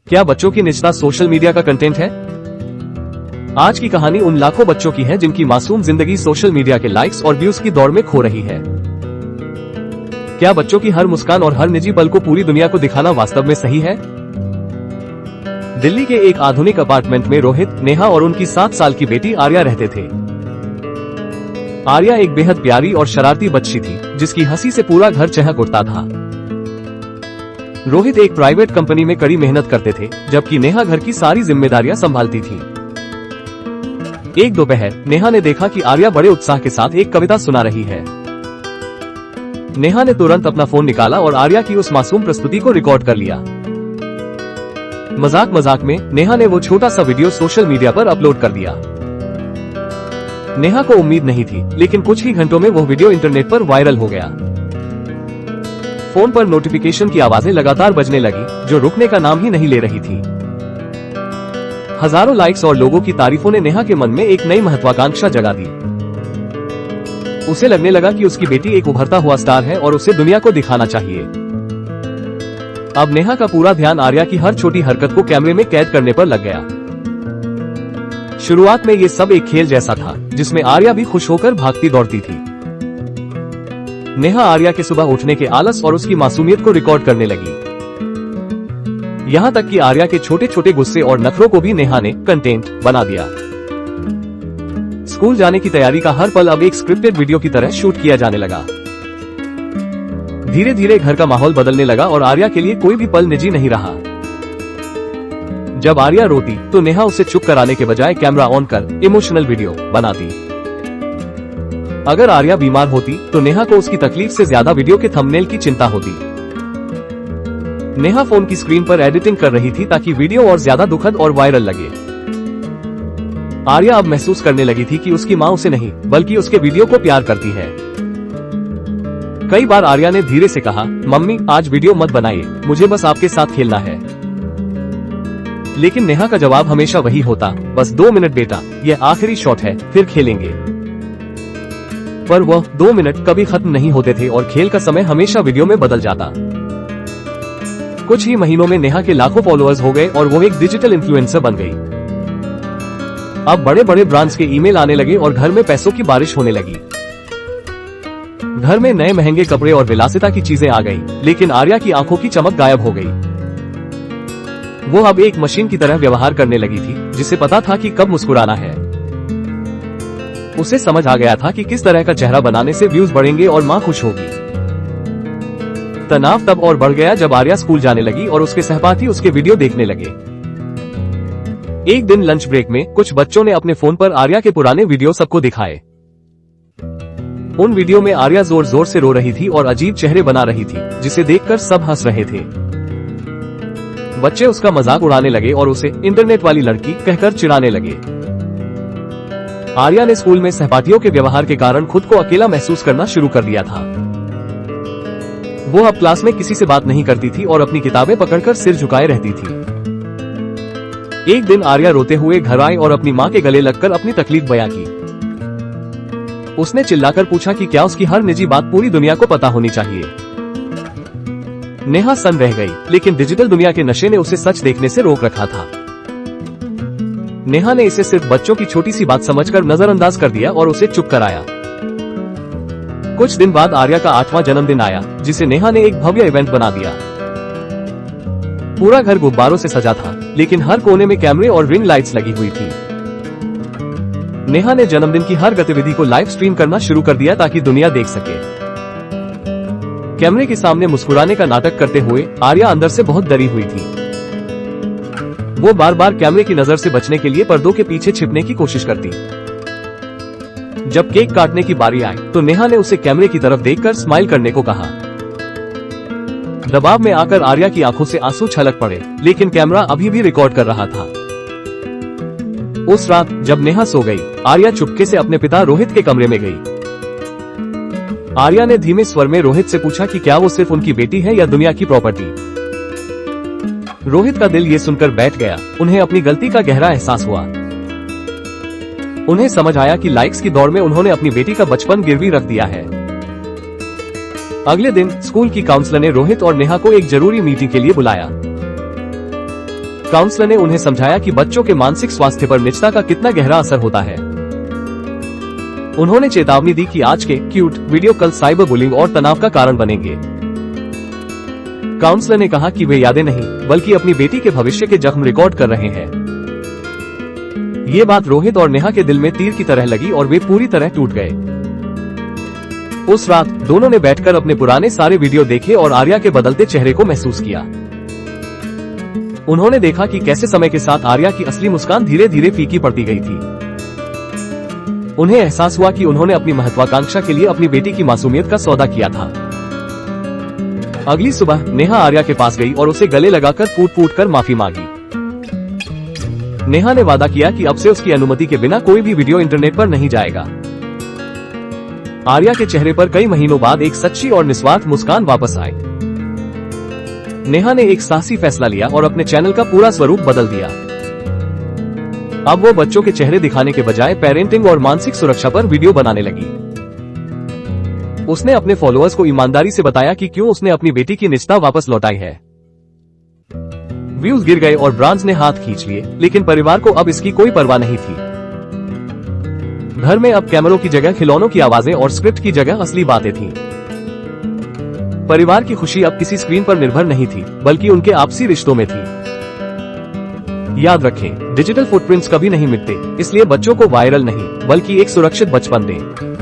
क्या बच्चों की निजता सोशल मीडिया का कंटेंट है? आज की कहानी उन लाखों बच्चों की है जिनकी मासूम जिंदगी सोशल मीडिया के लाइक्स और व्यूज की दौड़ में खो रही है। क्या बच्चों की हर मुस्कान और हर निजी पल को पूरी दुनिया को दिखाना वास्तव में सही है? दिल्ली के एक आधुनिक अपार्टमेंट में रोहित, नेहा और उनकी 7 साल की बेटी आर्या रहते थे। आर्या एक बेहद प्यारी और शरारती बच्ची थी जिसकी हंसी से पूरा घर चहक उठता था। रोहित एक प्राइवेट कंपनी में कड़ी मेहनत करते थे, जबकि नेहा घर की सारी जिम्मेदारियां संभालती थी। एक दोपहर नेहा ने देखा कि आर्या बड़े उत्साह के साथ एक कविता सुना रही है। नेहा ने तुरंत अपना फोन निकाला और आर्या की उस मासूम प्रस्तुति को रिकॉर्ड कर लिया। मजाक मजाक में नेहा ने वो छोटा सा वीडियो सोशल मीडिया पर अपलोड कर दिया। नेहा को उम्मीद नहीं थी, लेकिन कुछ ही घंटों में वो वीडियो इंटरनेट पर वायरल हो गया। फोन पर नोटिफिकेशन की आवाजें लगातार बजने लगी, जो रुकने का नाम ही नहीं ले रही थी। हजारों लाइक्स और लोगों की तारीफों ने नेहा के मन में एक नई महत्वाकांक्षा जगा दी। उसे लगने लगा कि उसकी बेटी एक उभरता हुआ स्टार है और उसे दुनिया को दिखाना चाहिए। अब नेहा का पूरा ध्यान आर्या की हर छोटी हरकत को कैमरे में कैद करने पर लग गया। शुरुआत में ये सब एक खेल जैसा था, जिसमें आर्या भी खुश होकर भागती दौड़ती थी। नेहा आर्या के सुबह उठने के आलस और उसकी मासूमियत को रिकॉर्ड करने लगी। यहाँ तक कि आर्या के छोटे छोटे गुस्से और नखरों को भी नेहा ने कंटेंट बना दिया। स्कूल जाने की तैयारी का हर पल अब एक स्क्रिप्टेड वीडियो की तरह शूट किया जाने लगा। धीरे धीरे घर का माहौल बदलने लगा और आर्या के लिए कोई भी पल निजी नहीं रहा। जब आर्या रोती तो नेहा उसे चुप कराने के बजाय कैमरा ऑन कर इमोशनल वीडियो बनाती। अगर आर्या बीमार होती तो नेहा को उसकी तकलीफ से ज्यादा वीडियो के थंबनेल की चिंता होती। नेहा फोन की स्क्रीन पर एडिटिंग कर रही थी ताकि वीडियो और ज्यादा दुखद और वायरल लगे। आर्या अब महसूस करने लगी थी कि उसकी मां उसे नहीं बल्कि उसके वीडियो को प्यार करती है। कई बार आर्या ने धीरे से कहा, मम्मी आज वीडियो मत बनाइए, मुझे बस आपके साथ खेलना है। लेकिन नेहा का जवाब हमेशा वही होता, बस 2 मिनट बेटा, यह आखिरी शॉट है, फिर खेलेंगे। पर वह 2 मिनट कभी खत्म नहीं होते थे और खेल का समय हमेशा वीडियो में बदल जाता। कुछ ही महीनों में नेहा के लाखों फॉलोअर्स हो गए और वो एक डिजिटल इन्फ्लुएंसर बन गई। अब बड़े बड़े ब्रांड्स के ईमेल आने लगे और घर में पैसों की बारिश होने लगी। घर में नए महंगे कपड़े और विलासिता की चीजें आ गई, लेकिन आर्या की आंखों की चमक गायब हो गई। वो अब एक मशीन की तरह व्यवहार करने लगी थी, जिसे पता था कि कब मुस्कुराना है। उसे समझ आ गया था कि किस तरह का चेहरा बनाने से व्यूज बढ़ेंगे और मां खुश होगी। तनाव तब और बढ़ गया जब आर्या स्कूल जाने लगी और उसके सहपाठी उसके वीडियो देखने लगे। एक दिन लंच ब्रेक में कुछ बच्चों ने अपने फोन पर आर्या के पुराने वीडियो सबको दिखाए। उन वीडियो में आर्या जोर जोर से रो रही थी और अजीब चेहरे बना रही थी, जिसे देखकर सब हंस रहे थे। बच्चे उसका मजाक उड़ाने लगे और उसे इंटरनेट वाली लड़की कहकर चिढ़ाने लगे। आर्या ने स्कूल में सहपाठियों के व्यवहार के कारण खुद को अकेला महसूस करना शुरू कर दिया था। वो अब क्लास में किसी से बात नहीं करती थी और अपनी किताबें पकड़कर सिर झुकाए रहती थी। एक दिन आर्या रोते हुए घर आई और अपनी मां के गले लगकर अपनी तकलीफ बयां की। उसने चिल्लाकर पूछा कि क्या उसकी हर निजी बात पूरी दुनिया को पता होनी चाहिए। नेहा सन्न रह गई, लेकिन डिजिटल दुनिया के नशे ने उसे सच देखने से रोक रखा था। नेहा ने इसे सिर्फ बच्चों की छोटी सी बात समझकर नजरअंदाज कर दिया और उसे चुप कराया। कुछ दिन बाद आर्या का 8वां जन्मदिन आया, जिसे नेहा ने एक भव्य इवेंट बना दिया। पूरा घर गुब्बारों से सजा था, लेकिन हर कोने में कैमरे और रिंग लाइट्स लगी हुई थी। नेहा ने जन्मदिन की हर गतिविधि को लाइव स्ट्रीम करना शुरू कर दिया ताकि दुनिया देख सके। कैमरे के सामने मुस्कुराने का नाटक करते हुए आर्या अंदर से बहुत डरी हुई थी। वो बार बार कैमरे की नजर से बचने के लिए पर्दों के पीछे छिपने की कोशिश करती। जब केक काटने की बारी आई तो नेहा ने उसे कैमरे की तरफ देखकर स्माइल करने को कहा। दबाव में आकर आर्या की आंखों से आंसू छलक पड़े, लेकिन कैमरा अभी भी रिकॉर्ड कर रहा था। उस रात जब नेहा सो गई, आर्या चुपके से अपने पिता रोहित के कमरे में गई। आर्या ने धीमे स्वर में रोहित से पूछा कि क्या वो सिर्फ उनकी बेटी है या दुनिया की प्रॉपर्टी। रोहित का दिल ये सुनकर बैठ गया। उन्हें अपनी गलती का गहरा एहसास हुआ। उन्हें समझ आया कि लाइक्स की दौड़ में उन्होंने अपनी बेटी का बचपन गिरवी रख दिया है। अगले दिन स्कूल की काउंसलर ने रोहित और नेहा को एक जरूरी मीटिंग के लिए बुलाया। काउंसलर ने उन्हें समझाया कि बच्चों के मानसिक स्वास्थ्य पर निजता का कितना गहरा असर होता है। उन्होंने चेतावनी दी कि आज के क्यूट वीडियो कल साइबर बुलिंग और तनाव का कारण बनेंगे। काउंसलर ने कहा कि वे यादें नहीं बल्कि अपनी बेटी के भविष्य के जख्म रिकॉर्ड कर रहे हैं। ये बात रोहित और नेहा के दिल में तीर की तरह लगी और वे पूरी तरह टूट गए। उस रात दोनों ने बैठकर अपने पुराने सारे वीडियो देखे और आर्या के बदलते चेहरे को महसूस किया। उन्होंने देखा कि कैसे समय के साथ आर्या की असली मुस्कान धीरे धीरे फीकी पड़ती गई थी। उन्हें एहसास हुआ कि उन्होंने अपनी महत्वाकांक्षा के लिए अपनी बेटी की मासूमियत का सौदा किया था। अगली सुबह नेहा आर्या के पास गई और उसे गले लगाकर फूट फूट कर माफी मांगी। नेहा ने वादा किया कि अब से उसकी अनुमति के बिना कोई भी वीडियो इंटरनेट पर नहीं जाएगा। आर्या के चेहरे पर कई महीनों बाद एक सच्ची और निस्वार्थ मुस्कान वापस आई। नेहा ने एक साहसी फैसला लिया और अपने चैनल का पूरा स्वरूप बदल दिया। अब वो बच्चों के चेहरे दिखाने के बजाय पेरेंटिंग और मानसिक सुरक्षा पर वीडियो बनाने लगी। उसने अपने फॉलोअर्स को ईमानदारी से बताया कि क्यों उसने अपनी बेटी की निजता वापस लौटाई है। व्यूज गिर गए और ब्रांड्स ने हाथ खींच लिए, लेकिन परिवार को अब इसकी कोई परवाह नहीं थी। घर में अब कैमरों की जगह खिलौनों की आवाजें और स्क्रिप्ट की जगह असली बातें थीं। परिवार की खुशी अब किसी स्क्रीन पर निर्भर नहीं थी, बल्कि उनके आपसी रिश्तों में थी। याद रखें, डिजिटल फुटप्रिंट्स कभी नहीं मिटते, इसलिए बच्चों को वायरल नहीं बल्कि एक सुरक्षित बचपन दें।